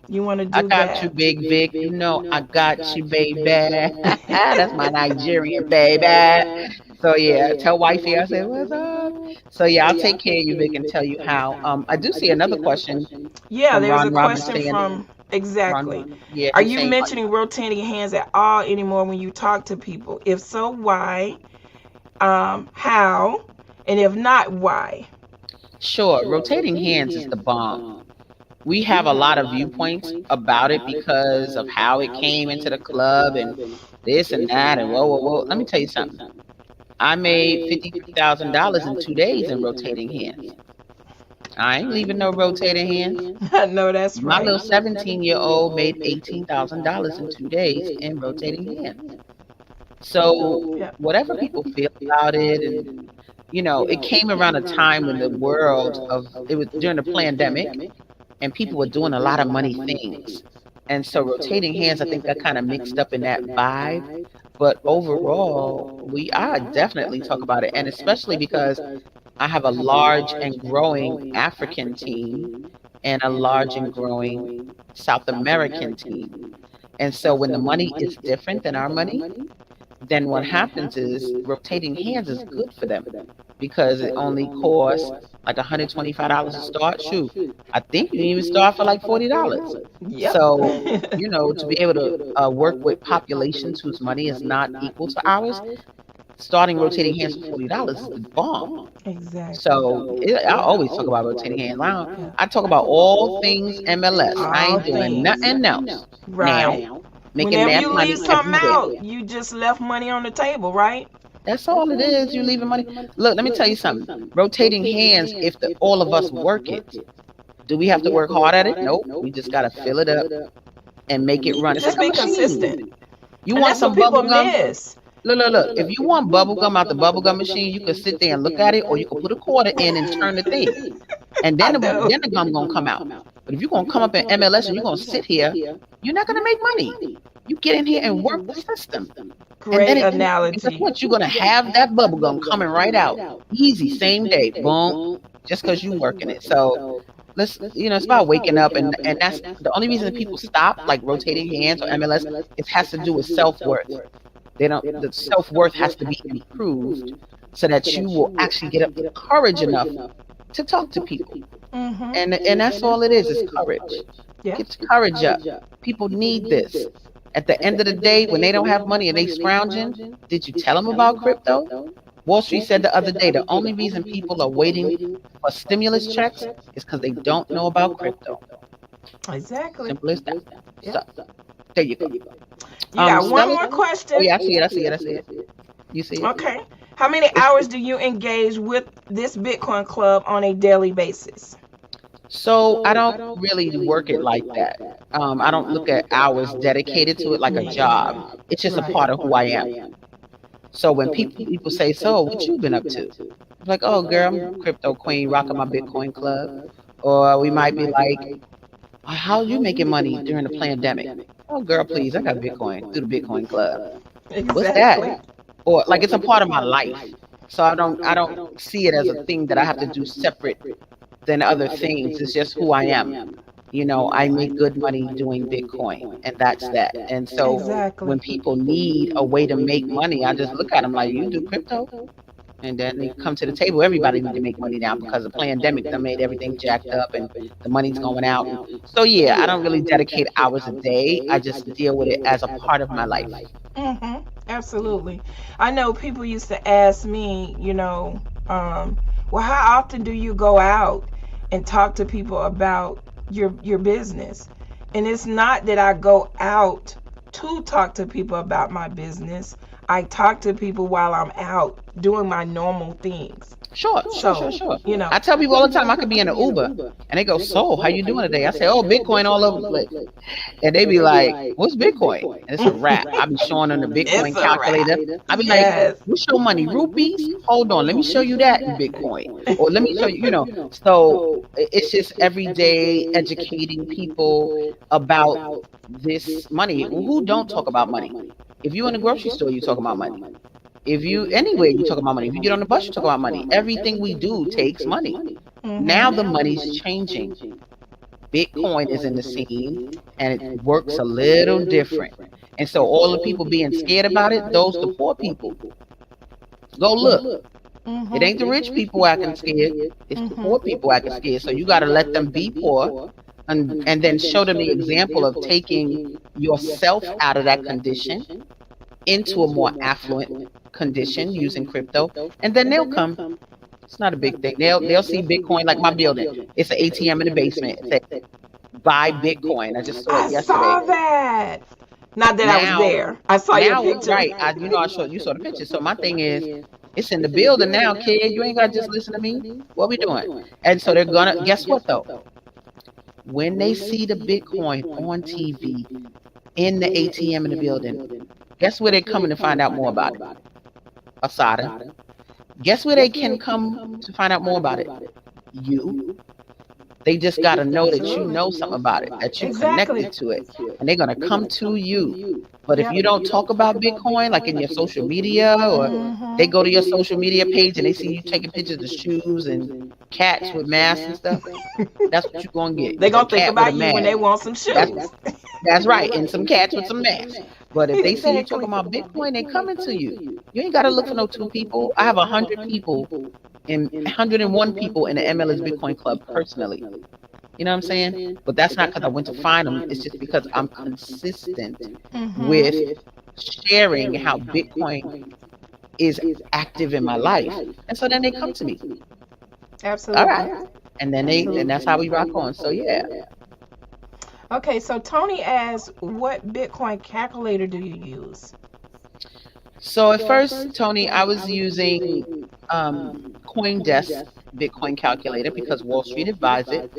You want to I do got you, that. Big Vic. You know I got you, baby. That's my Nigerian baby. So yeah, tell wifey I said what's up. So yeah, I'll take care of you, Vic, and tell you how. I do see another question Yeah, from there's a Ron Roberts question saying from exactly. yeah, Are he's you saying mentioning rotating hands at all anymore when you talk to people? If so, why? How? And if not, why? sure, rotating hands is the bomb. We have a lot of viewpoints about it because of how it came into the club and this and that and whoa, whoa, whoa. Let me tell you something. I made $53,000 in 2 days in rotating hands. I ain't leaving no rotating hands. No, that's My right. little 17-year-old made $18,000 in 2 days in rotating hands. So Yeah. whatever people feel about it, and it came around a time when the world of it was during the pandemic, and people were doing a lot of money things. And so rotating hands, I think that kind of mixed up in that vibe. But overall, I definitely talk about it. And especially because I have a large and growing African team and a large and growing South American team. And so when the money is different than our money, then what happens is rotating hands is good for them because it only costs like $125 to start. Shoot, I think you can even start for like $40. Yep. So, to be able to work with populations whose money is not equal to ours, starting rotating hands for $40 is the bomb. Exactly. So I always talk about rotating hands. I talk about all things MLS. I ain't doing nothing else Right. now. Making Whenever that you money leave something every out, day. you just left money on the table, right? That's all it is. You leaving money. Look, let me tell you something. Rotating hands, if all of us work it, do we have to work hard at it? Nope. We just got to fill it up and make it run. It's Just like a be machine. consistent. You And want that's some what people bubble gum? miss. Look. If you want bubble gum out the bubble gum machine, you can sit there and look at it, or you can put a quarter in and turn the thing. And then the gum gonna come out. But if you're gonna come up in MLS and you're gonna sit here, you're not gonna make money. You get in here and work the system. Great And analogy. guess what? You're gonna have that bubble gum coming right out, easy, same day, boom, just because you working it. So it's about waking up, and that's the only reason that people stop like rotating hands or MLS. It has to do with self-worth. The self-worth has to be improved so that you will actually get up the courage enough to talk to people. Mm-hmm. And that's all it is courage. Yeah. Get your courage up. People need this. At the end of the day, when they don't have money and they scrounging, did you tell them about crypto? Wall Street said the other day, the only reason people are waiting for stimulus checks is because they don't know about crypto. Exactly. Simple as that. Yeah. So, there you go. You got one Stella? more question. Oh, yeah, I see it. You see it? Okay. How many hours do you engage with this Bitcoin club on a daily basis? So I don't really work it like that. I don't look at hours dedicated to it like a job. It's just a part of who I am. So when people say, so what you been up to? I'm like, oh girl, I'm crypto queen, rocking my Bitcoin club. Or we might be like, how you making money during the pandemic? Oh girl, please, I got Bitcoin through the Bitcoin club. Exactly. What's that? Or like it's a part of my life. So I don't see it as a thing that I have to do separate than other things. It's just who I am. I make good money doing Bitcoin, and that's that. And so when people need a way to make money, I just look at them like, you do crypto? And then they come to the table. Everybody need to make money now because the pandemic that made everything jacked up and the money's going out. So yeah, I don't really dedicate hours a day. I just deal with it as a part of my life. Mm-hmm. Absolutely. I know people used to ask me, well, how often do you go out and talk to people about your business? And it's not that I go out to talk to people about my business. I talk to people while I'm out doing my normal things. Sure. You know, I tell people all the time I could be in an Uber and they go, "So, how you doing today?" I say, "Oh, Bitcoin all over the place." And they be like, "What's Bitcoin?" And it's a wrap. I be showing them the Bitcoin It's a calculator. wrap. I be Yes. like, "What's your money? Rupees? Hold on, let me show you that in Bitcoin." Or let me show you, you know. So it's just every day educating people about this money. Who don't talk about money? If you in a grocery store, you talk about money. If you anywhere, you talk about money. If you get on the bus, you talk about money. Everything we do takes money. Now the money's changing. Bitcoin is in the scene, and it works a little different. And so all the people being scared about it, those the poor people. Go look. It ain't the rich people acting scared. It's the poor people acting scared. So you got to let them be poor, and then show them the example of taking yourself out of that condition into a more affluent condition using crypto, and then they'll come. It's not a big thing. They'll see Bitcoin, like my building. It's an ATM in the basement. It says, "Buy Bitcoin." I just saw it I yesterday. saw that. Not that I was there. I saw your picture. Right? I showed you saw the picture. So my thing is, it's in the building now, kid. You ain't gotta just listen to me. What we doing? And so they're gonna guess what though? When they see the Bitcoin on TV in the ATM in the building, guess where they're coming to find out more about it? Asadah. Guess where they can come to find out more about it? You. They just got to know that you know something about it, that you're connected to it, and they're going to come to you. But if you don't talk about Bitcoin, like in your social media, or they go to your social media page and they see you taking pictures of shoes and cats with masks and stuff, that's what you're going to get. They're going to think about you when they want some shoes. That's right, and some cats with some masks. But if they see you talking about Bitcoin, they coming to you. You ain't got to look for no 2 people. I have 100 people and 101 people in the MLS Bitcoin Club personally. You know what I'm saying? But that's not because I went to find them. It's just because I'm consistent with sharing how Bitcoin is active in my life. And so then they come to me. Absolutely. All right. And then and that's how we rock on. So yeah. Okay, so Tony asks, what Bitcoin calculator do you use? So at first, Tony, I was using CoinDesk Bitcoin calculator because Wall Street advised it.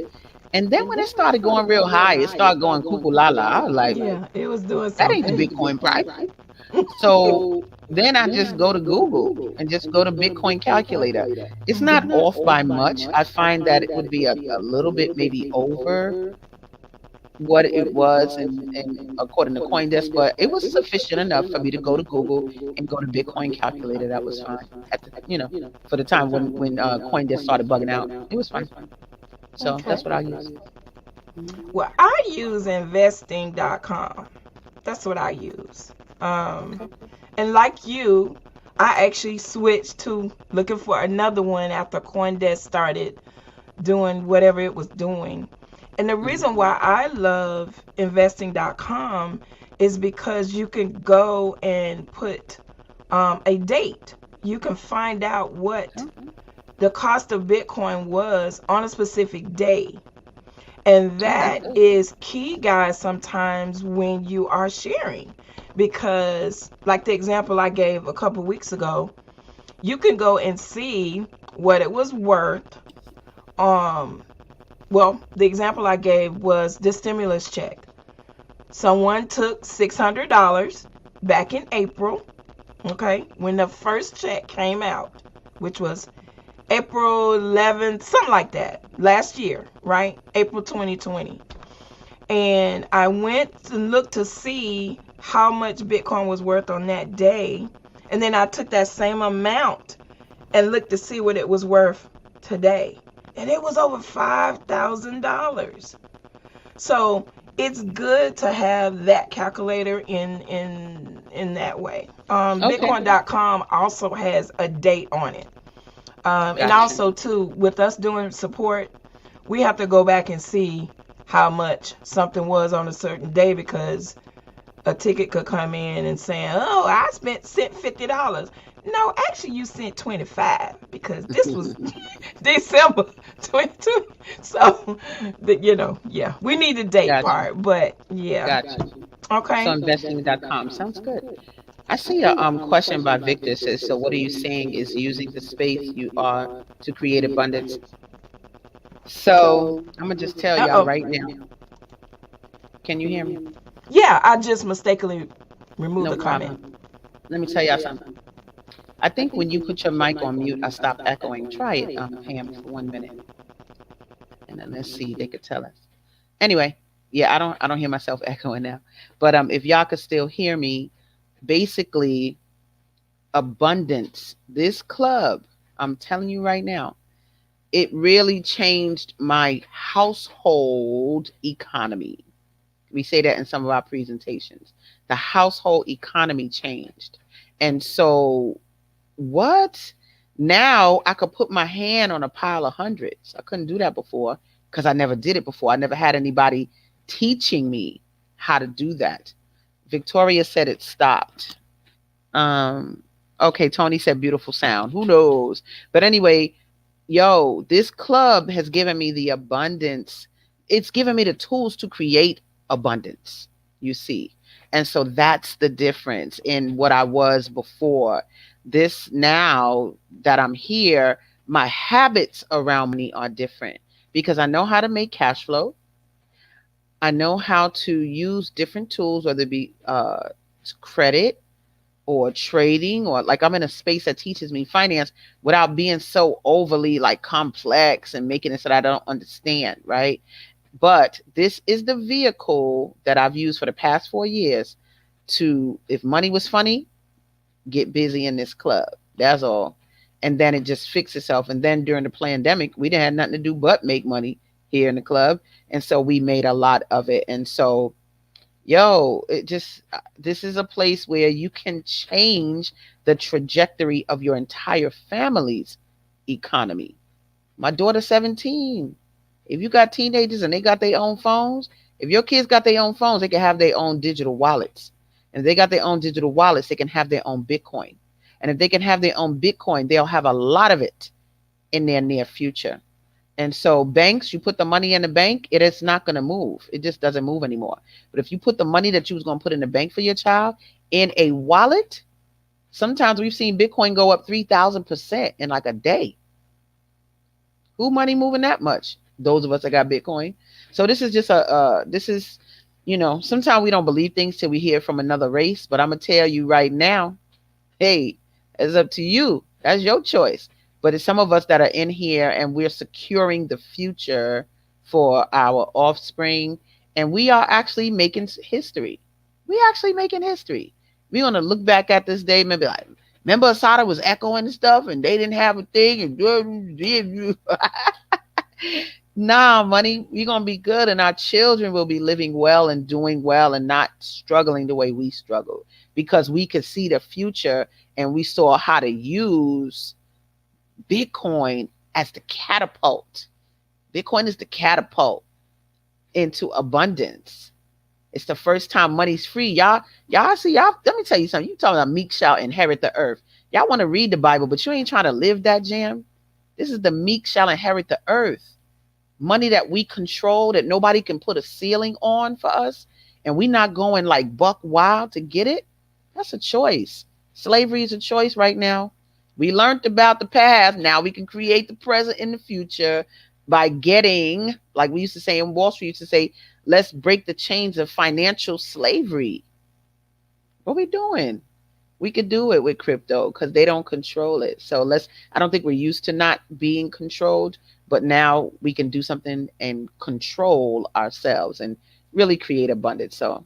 And then when it started going real high, it started going cuckoo la la. I was like, yeah, it was doing that something. ain't the Bitcoin price. So then I just go to Google and just go to Bitcoin calculator. It's not off by much. I find that it would be a little bit maybe over what it was and according to CoinDesk, but it was sufficient enough for me to go to Google and go to Bitcoin calculator. That was fine at the, for the time when CoinDesk started bugging out. It was fine. So that's what I use. Well, I use investing.com. That's what I use. And like you, I actually switched to looking for another one after CoinDesk started doing whatever it was doing. And the reason why I love investing.com is because you can go and put a date. You can find out what the cost of Bitcoin was on a specific day. And that is key, guys, sometimes when you are sharing. Because like the example I gave a couple weeks ago, you can go and see what it was worth. Well, the example I gave was the stimulus check. Someone took $600 back in April, okay, when the first check came out, which was April 11th, something like that, last year, right? April 2020. And I went to look to see how much Bitcoin was worth on that day. And then I took that same amount and looked to see what it was worth today. And it was over $5,000. So it's good to have that calculator in that way. Bitcoin.com also has a date on it. And also, too, with us doing support, we have to go back and see how much something was on a certain day, because a ticket could come in and saying, oh, I sent $50. No, actually, you sent 25 because this was December 22. So, yeah, we need the date Got you. part, but yeah. Got you. So Okay. investing.com sounds good. I see a question by Victor says, so what are you saying is using the space you are to create abundance? So I'm gonna just tell Uh y'all oh. right now. Can you hear me? Yeah, I just mistakenly removed No the comment. problem. Let me tell y'all something. I think when you put your mic on mute, I stop echoing. Try it, Pam, for 1 minute, and then let's see. They could tell us. Anyway, yeah, I don't hear myself echoing now. But if y'all could still hear me, basically, abundance. This club, I'm telling you right now, it really changed my household economy. We say that in some of our presentations. The household economy changed. And so, what? Now I could put my hand on a pile of hundreds. I couldn't do that before because I never did it before. I never had anybody teaching me how to do that. Victoria said it stopped. Um, okay, Tony said beautiful sound. Who knows? But anyway, yo, this club has given me the abundance. It's given me the tools to create abundance, you see. And so that's the difference in what I was before. This now that I'm here, my habits around money are different because I know how to make cash flow. I know how to use different tools, whether it be credit or trading, or like I'm in a space that teaches me finance without being so overly like complex and making it so that I don't understand, right? But this is the vehicle that I've used for the past 4 years to, if money was funny, get busy in this club. That's all. And then it just fixed itself. And then during the pandemic, we didn't have nothing to do but make money here in the club. And so we made a lot of it. And so, yo, it just, this is a place where you can change the trajectory of your entire family's economy. My daughter's 17. If you got teenagers and they got their own phones, if your kids got their own phones, they can have their own digital wallets. And if they got their own digital wallets, they can have their own Bitcoin. And if they can have their own Bitcoin, they'll have a lot of it in their near future. And so banks, you put the money in the bank, it is not going to move. It just doesn't move anymore. But if you put the money that you was going to put in the bank for your child in a wallet, sometimes we've seen Bitcoin go up 3,000% in like a day. Who money moving that much? Those of us that got Bitcoin. So this is just this is, sometimes we don't believe things till we hear from another race. But I'm going to tell you right now, hey, it's up to you. That's your choice. But it's some of us that are in here and we're securing the future for our offspring. And we are actually making history. We actually making history. We're going to look back at this day, maybe like, remember Asadah was echoing and stuff and they didn't have a thing. And nah, money, we're going to be good. And our children will be living well and doing well and not struggling the way we struggle. Because we could see the future and we saw how to use Bitcoin as the catapult. Bitcoin is the catapult into abundance. It's the first time money's free. Y'all see, let me tell you something. You talking about meek shall inherit the earth. Y'all want to read the Bible, but you ain't trying to live that jam. This is the meek shall inherit the earth. Money that we control, that nobody can put a ceiling on for us. And we not going like buck wild to get it. That's a choice. Slavery is a choice right now. We learned about the past. Now we can create the present and the future by getting, like we used to say in Wall Street, used to say, let's break the chains of financial slavery. What we doing? We could do it with crypto because they don't control it. So I don't think we're used to not being controlled, but now we can do something and control ourselves and really create abundance. So,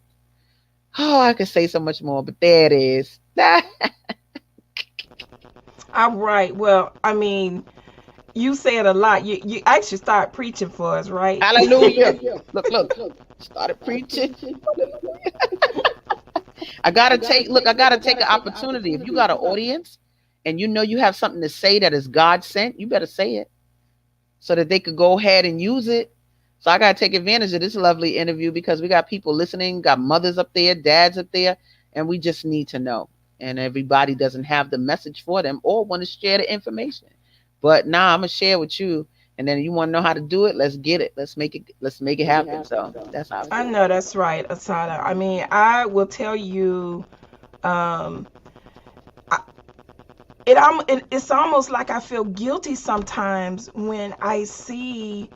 I could say so much more, but there it is. All right. Well, I mean, you said a lot. You actually started preaching for us, right? Hallelujah. Look. Started preaching. I gotta take an opportunity. If you got an audience and you have something to say that is God sent, you better say it so that they could go ahead and use it. So I gotta take advantage of this lovely interview because we got people listening, got mothers up there, dads up there, and we just need to know. and everybody doesn't have the message for them or want to share the information. But now I'm gonna share with you, and then you want to know how to do it. Let's get it. Let's make it happen. So that's how I I feel. know that's right, Asada. I mean, I will tell you, um, I, it's almost like I feel guilty sometimes when I see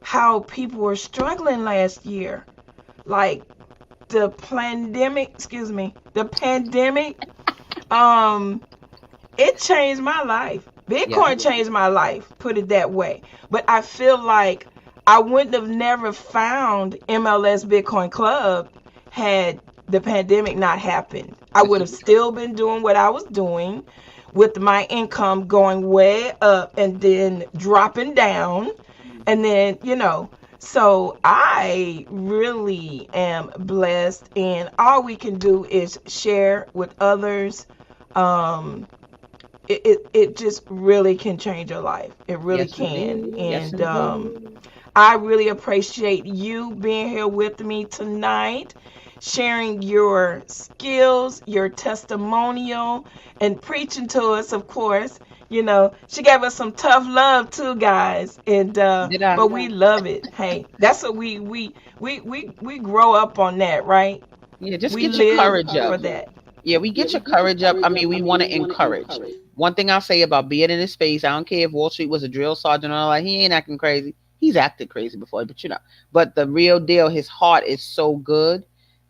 how people were struggling last year. Like the pandemic, um, it changed my life. Yeah. Bitcoin changed my life, put it that way. But I feel like I wouldn't have never found MLS Bitcoin Club had the pandemic not happened. I This would is have still been doing what I was doing with my income going way up and then dropping down. And then, so I really am blessed, and all we can do is share with others. Um, it just really can change your life. It really yes, can. indeed. Yes, And indeed. I really appreciate you being here with me tonight, sharing your skills, your testimonial, and preaching to us, of course. She gave us some tough love too, guys. And Did I? but we love it. Hey, that's what we grow up on that, right? Yeah, just We get your live courage up. for that. Yeah, we get your courage up. I mean, we want to encourage. One thing I'll say about being in this space, I don't care if Wall Street was a drill sergeant or all that, he ain't acting crazy. He's acted crazy before, but But the real deal, his heart is so good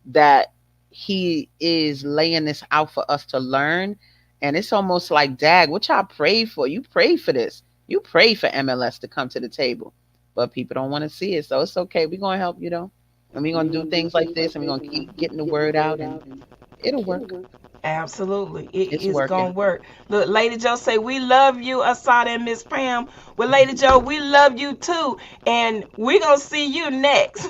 that he is laying this out for us to learn. And it's almost like, Dag, what y'all prayed for? You prayed for this. You prayed for MLS to come to the table. But people don't want to see it. So it's okay. We're going to help you, though. And we're going to do things like this, and we're going to keep getting the word out, and it'll work. Absolutely. It It's is going working. to work. Look, Lady Joe say, we love you, Asada and Miss Pam. Well, Lady Joe, we love you too. And we're going to see you next.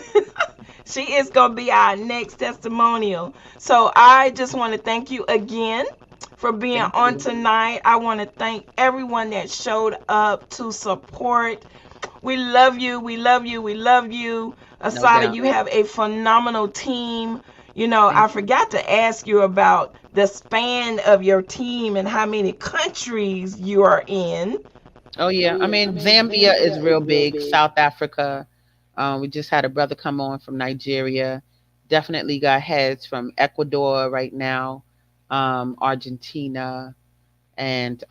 She is going to be our next testimonial. So I just want to thank you again for being Thank on you. tonight. I want to thank everyone that showed up to support. We love you. We love you. We love you. No Asada, doubt. you have a phenomenal team. I Thank you. forgot to ask you about the span of your team and how many countries you are in. Oh yeah, I mean Zambia is real big. South Africa, we just had a brother come on from Nigeria. Definitely got heads from Ecuador right now, Argentina, and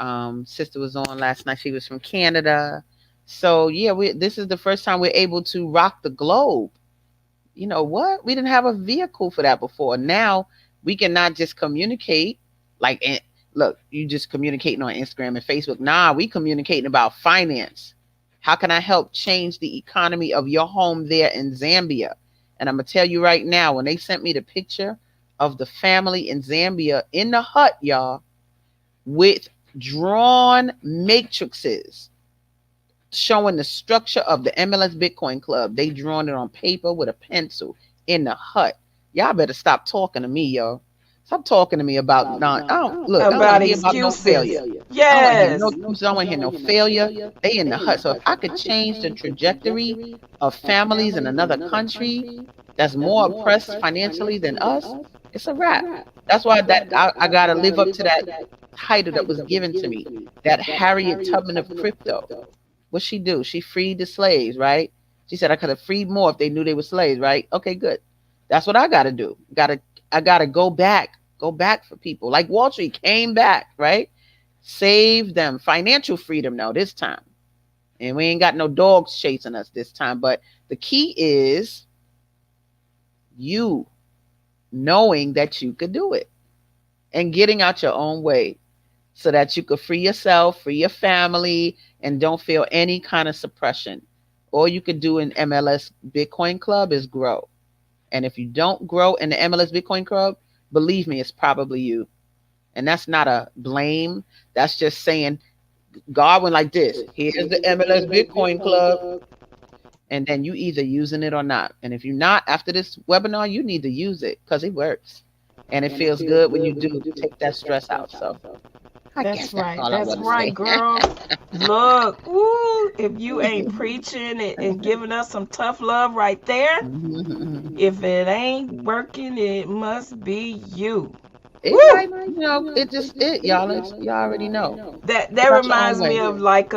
sister was on last night. She was from Canada. So yeah, this is the first time we're able to rock the globe. You know what? We didn't have a vehicle for that before. Now we can not just communicate like look, you just communicating on Instagram and Facebook. Nah, we communicating about finance. How can I help change the economy of your home there in Zambia? And I'm gonna tell you right now, when they sent me the picture of the family in Zambia in the hut, y'all, with drawn matrices showing the structure of the MLS Bitcoin Club. They drawn it on paper with a pencil in the hut. Y'all better stop talking to me, yo. Stop talking to me about non. I don't look. I don't want About to hear about no excuses. failure. I don't want to hear Yes. no excuses. I don't want to hear no failure. They in the hut. So if I could change the trajectory of families in another country that's more oppressed financially than us, it's a wrap. That's why I gotta live up to that title that was given to me. That Harriet Tubman of crypto. What she do? She freed the slaves, right? She said I could have freed more if they knew they were slaves, right? Okay, good. That's what I gotta do. I gotta go back for people. Like Wall Street came back, right? Save them. Financial freedom now this time. And we ain't got no dogs chasing us this time. But the key is you knowing that you could do it and getting out your own way so that you could free yourself, free your family, and don't feel any kind of suppression. All you could do in MLS Bitcoin Club is grow. And if you don't grow in the MLS Bitcoin Club, believe me, it's probably you. And that's not a blame. That's just saying God went like this. Here's the MLS Bitcoin Club. And then you either using it or not. And if you're not, after this webinar, you need to use it because it works. And it feels good when you do take that stress out. So I guess That's that's right. all I That's want to right, say. girl. Look, woo, if you ain't preaching and giving us some tough love right there, if it ain't working, it must be you. It Woo! might, it just y'all. Y'all already know. That Got your own reminds me way. of like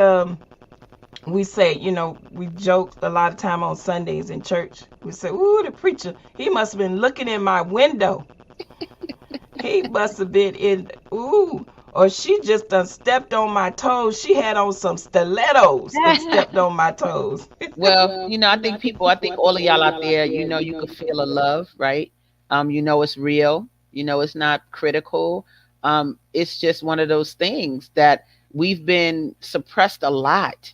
we say, we joke a lot of time on Sundays in church. We say, "Ooh, the preacher, he must have been looking in my window. He must have been in, ooh, or she just done stepped on my toes. She had on some stilettos and stepped on my toes." Well, I think all of y'all out there, you could feel a love, right? It's real. It's not critical. It's just one of those things that we've been suppressed a lot.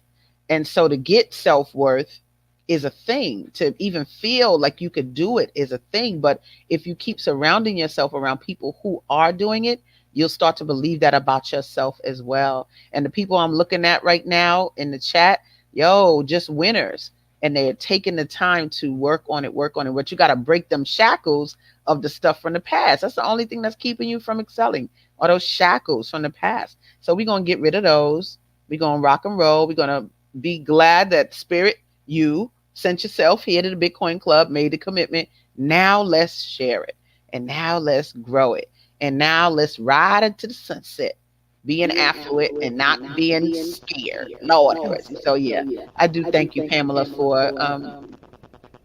And so to get self-worth is a thing. To even feel like you could do it is a thing. But if you keep surrounding yourself around people who are doing it, you'll start to believe that about yourself as well. And the people I'm looking at right now in the chat, yo, just winners. And they're taking the time to work on it, work on it. But you got to break them shackles of the stuff from the past. That's the only thing that's keeping you from excelling, are those shackles from the past. So we're going to get rid of those. We're going to rock and roll. We're going to be glad that Spirit, you sent yourself here to the Bitcoin Club, made the commitment. Now let's share it. And now let's grow it. And now let's ride into the sunset, being affluent and not being scared. Lord have mercy. So yeah, I do thank you, Pamela, for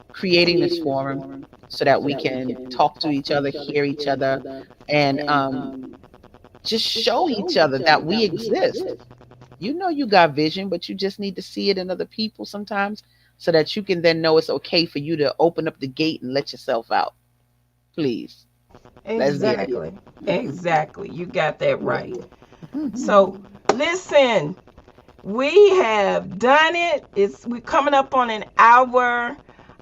creating this forum so that we can talk to each other, hear each other, and just show each other that we exist. You got vision, but you just need to see it in other people sometimes so that you can then know it's okay for you to open up the gate and let yourself out. Please. Exactly. Exactly. You got that right. So listen, we have done it. We're coming up on an hour.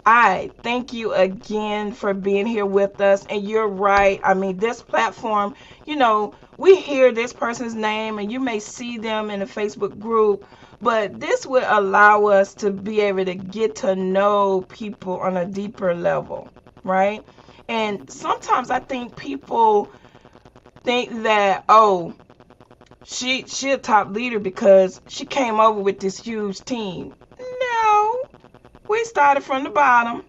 I thank you again for being here with us. And you're right. I mean, this platform, we hear this person's name and you may see them in a Facebook group, but this would allow us to be able to get to know people on a deeper level, right? And sometimes I think people think that, oh, she a top leader because she came over with this huge team. No, we started from the bottom.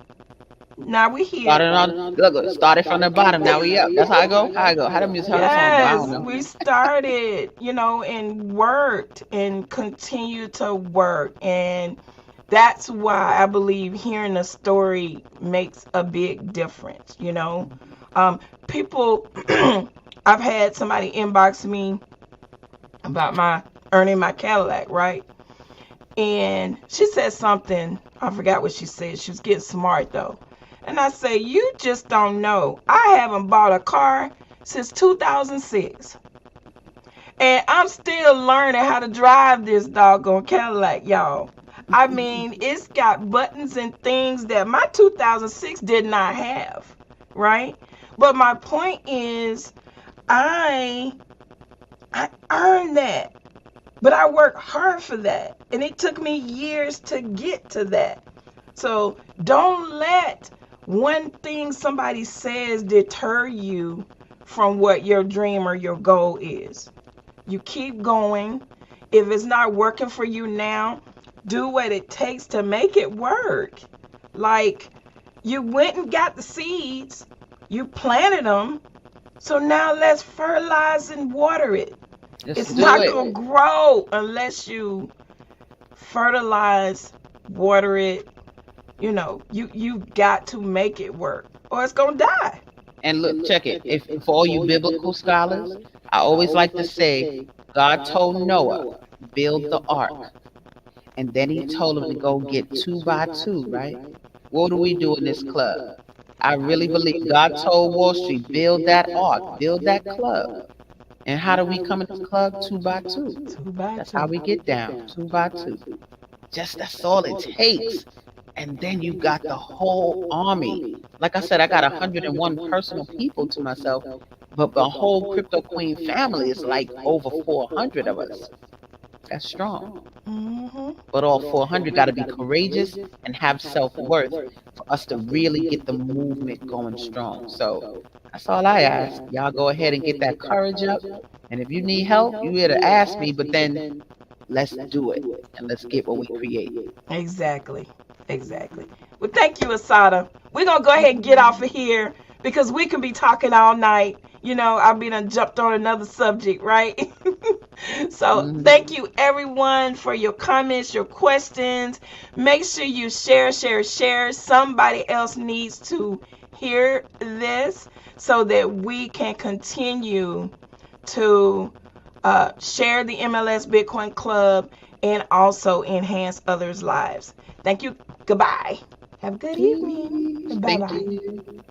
Now we here. Started from the bottom. Now we up. That's how I go. How the music? Yes, we started, and worked and continue to work, and that's why I believe hearing a story makes a big difference. People. I've had somebody inbox me about my earning my Cadillac, right? And she said something. I forgot what she said. She was getting smart though. And I say, you just don't know. I haven't bought a car since 2006. And I'm still learning how to drive this doggone Cadillac, y'all. I mean, it's got buttons and things that my 2006 did not have, right? But my point is, I earned that. But I worked hard for that. And it took me years to get to that. So don't let one thing somebody says deter you from what your dream or your goal is. You keep going. If it's not working for you now, do what it takes to make it work. Like, you went and got the seeds. You planted them. So now let's fertilize and water it. It's not going to grow unless you fertilize, water it. You got to make it work or it's going to die. And look, check it. If for all you biblical scholars, I always like to say, God told Noah, build the ark. And then he told him to go get 2 by 2, right? What do we do in this club? I really believe God told Wall Street, build that ark, build that club. And how do we come into the club? 2 by 2. That's how we get down, 2 by 2. That's all it takes. And then you got the whole army. Like I said, I got 101 personal people to myself, but the whole Crypto Queen family is like over 400 of us. That's strong. But all 400 got to be courageous and have self-worth for us to really get the movement going strong. So that's all I ask. Y'all go ahead and get that courage up. And if you need help, you here to ask me, but then let's do it and let's get what we create. Exactly. Well, thank you, Asadah. We're going to go ahead and get off of here because we can be talking all night. I've been jumped on another subject, right? So Mhm. thank you everyone for your comments, your questions. Make sure you share. Somebody else needs to hear this so that we can continue to share the MLS Bitcoin Club and also enhance others' lives. Thank you. Goodbye. Have a good evening. Peace. Bye Thank bye. you.